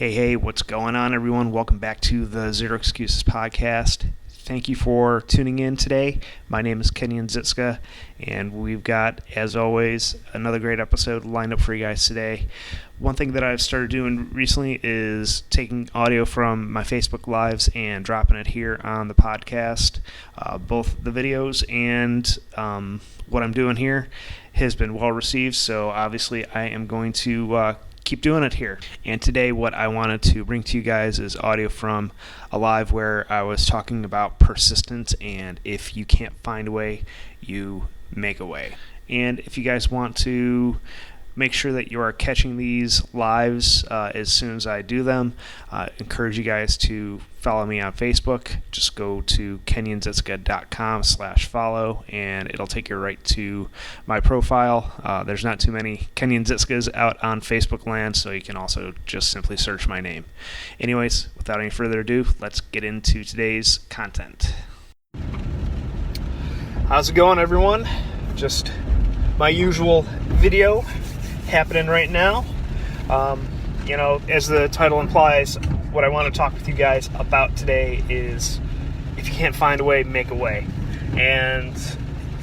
Hey, what's going on, everyone? Welcome back to the Zero Excuses podcast. Thank you for tuning in today. My name is Kenyon, and we've got, as always, another great episode lined up for you guys today. One thing that I've started doing recently is taking audio from my Facebook Lives and dropping it here on the podcast. Both the videos and what I'm doing here has been well received, so obviously I am going to keep doing it here. And today what I wanted to bring to you guys is audio from a live where I was talking about persistence, and if you can't find a way, you make a way. And if you guys want to make sure that you are catching these lives as soon as I do them, encourage you guys to follow me on Facebook. Just go to kenyonzitska.com/follow and it'll take you right to my profile. There's not too many Kenyon Zitskas out on Facebook land, so you can also just simply search my name. Anyways, without any further ado, let's get into today's content. How's it going, everyone? Just my usual video happening right now. As the title implies, what I want to talk with you guys about today is if you can't find a way, make a way. And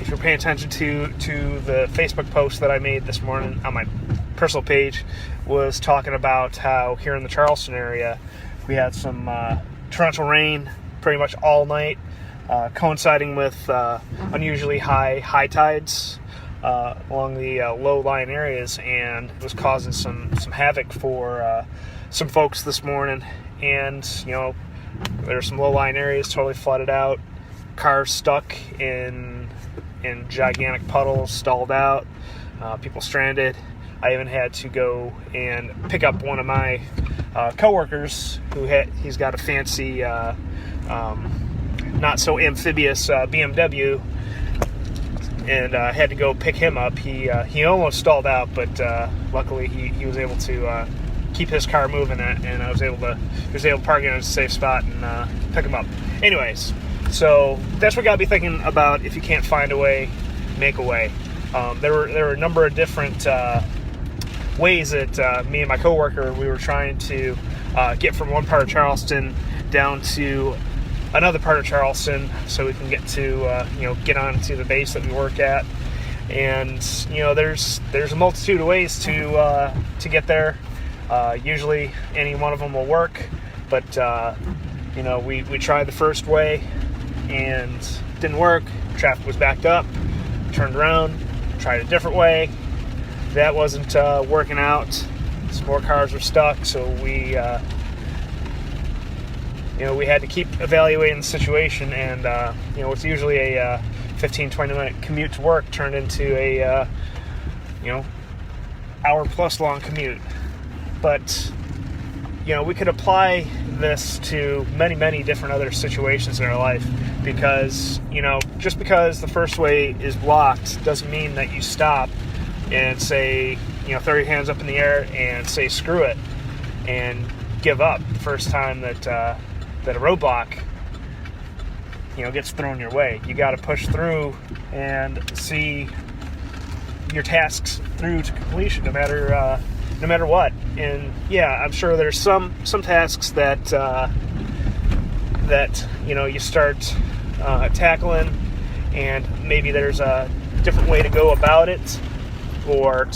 if you're paying attention to the Facebook post that I made this morning on my personal page, was talking about how here in the Charleston area we had some torrential rain pretty much all night, coinciding with unusually high tides along the low-lying areas, and it was causing some havoc for some folks this morning. And there's some low-lying areas totally flooded out, cars stuck in gigantic puddles, stalled out, people stranded. I even had to go and pick up one of my coworkers he's got a fancy not so amphibious BMW, and had to go pick him up. He almost stalled out, but luckily he was able to keep his car moving, and he was able to park in a safe spot and pick him up. Anyways, so that's what got me thinking about if you can't find a way, make a way. There were a number of different ways that me and my coworker, we were trying to get from one part of Charleston down to another part of Charleston, so we can get to get on to the base that we work at. And there's a multitude of ways to get there. Usually any one of them will work, but we tried the first way and didn't work. Traffic was backed up. Turned around, tried a different way. That wasn't working out. Some more cars were stuck, so we had to keep evaluating the situation, and what's usually a 15-20 minute commute to work turned into a hour plus long commute. But we could apply this to many different other situations in our life, because just because the first way is blocked doesn't mean that you stop and say, throw your hands up in the air and say screw it and give up the first time that a roadblock gets thrown your way. You got to push through and see your tasks through to completion, no matter what. And yeah, I'm sure there's some tasks that you start tackling, and maybe there's a different way to go about it, or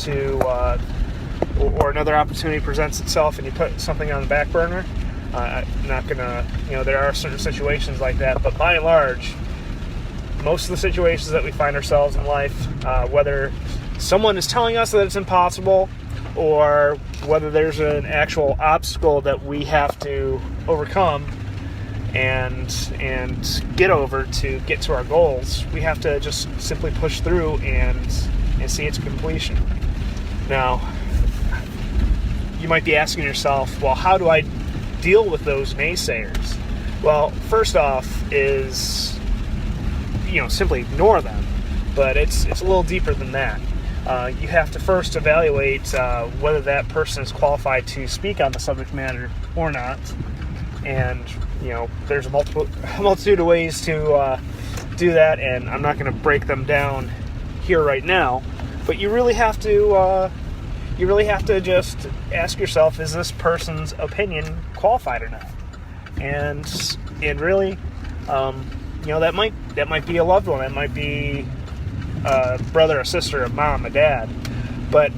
another opportunity presents itself and you put something on the back burner. I'm not gonna, there are certain situations like that, but by and large, most of the situations that we find ourselves in life, whether someone is telling us that it's impossible, or whether there's an actual obstacle that we have to overcome and get over to get to our goals, we have to just simply push through and see its completion. Now, you might be asking yourself, well, how do I deal with those naysayers? Well, first off is, simply ignore them. But it's a little deeper than that. You have to first evaluate whether that person is qualified to speak on the subject matter or not. And, there's a multitude of ways to do that, and I'm not going to break them down here right now. But you really have to you really have to just ask yourself, is this person's opinion qualified or not? And really, that might be a loved one, that might be a brother, a sister, a mom, a dad, but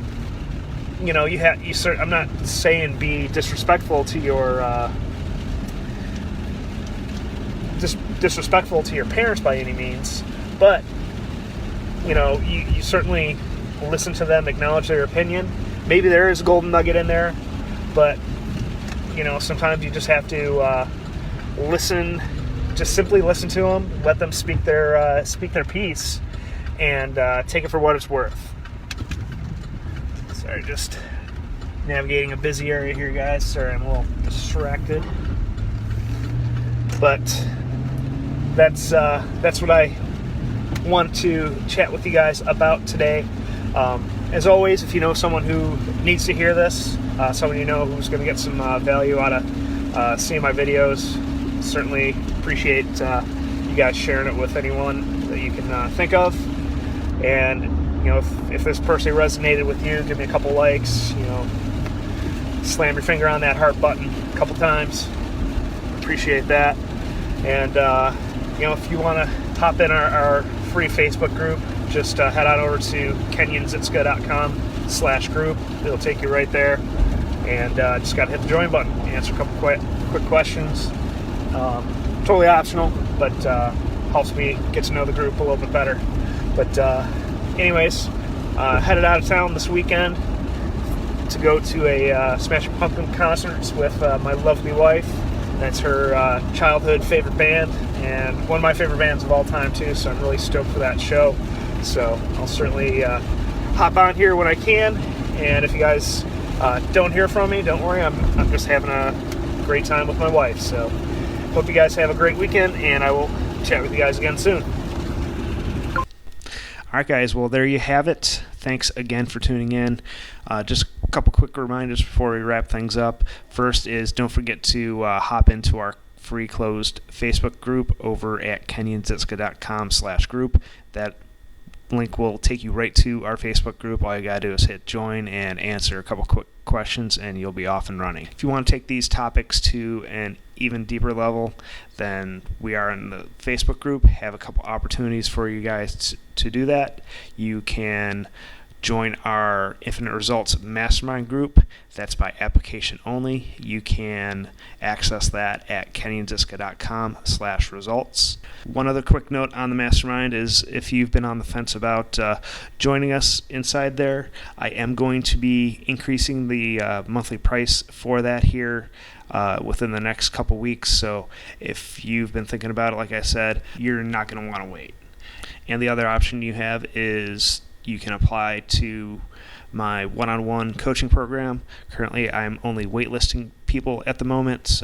I'm not saying be disrespectful to your disrespectful to your parents by any means, but you certainly listen to them, acknowledge their opinion. Maybe there is a golden nugget in there, but sometimes you just have to listen. Just simply listen to them, let them speak their piece, and take it for what it's worth. Sorry, just navigating a busy area here, guys. Sorry, I'm a little distracted, but that's what I want to chat with you guys about today. As always, if you know someone who needs to hear this, someone who's going to get some value out of seeing my videos, certainly appreciate you guys sharing it with anyone that you can think of. And if this personally resonated with you, give me a couple likes. Slam your finger on that heart button a couple times. Appreciate that. And if you want to hop in our free Facebook group, just head on over to kenyonzitska.com/group. It'll take you right there, and just got to hit the join button, answer a couple quick questions. Totally optional, but helps me get to know the group a little bit better. But anyways, headed out of town this weekend to go to a Smashing Pumpkin concert with my lovely wife. That's her childhood favorite band, and one of my favorite bands of all time too, so I'm really stoked for that show. So I'll certainly hop on here when I can, and if you guys don't hear from me, don't worry, I'm just having a great time with my wife. So hope you guys have a great weekend, and I will chat with you guys again soon. All right, guys, well, there you have it. Thanks again for tuning in. Just a couple quick reminders before we wrap things up. First is don't forget to hop into our free closed Facebook group over at kenyonzitska.com/group. That link will take you right to our Facebook group. All you got to do is hit join and answer a couple quick questions, and you'll be off and running. If you want to take these topics to an even deeper level, then we are in the Facebook group. Have a couple opportunities for you guys to do that. You can join our Infinite Results Mastermind group. That's by application only. You can access that at kenyonzitska.com/results. One other quick note on the Mastermind is if you've been on the fence about joining us inside there, I am going to be increasing the monthly price for that here within the next couple weeks. So if you've been thinking about it, like I said, you're not going to want to wait. And the other option you have is you can apply to my one-on-one coaching program. Currently, I'm only waitlisting people at the moment,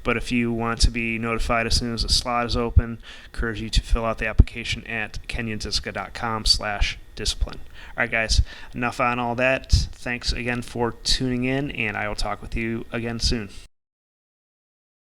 but if you want to be notified as soon as a slot is open, encourage you to fill out the application at kenyonzitska.com/discipline. All right, guys, enough on all that. Thanks again for tuning in, and I will talk with you again soon.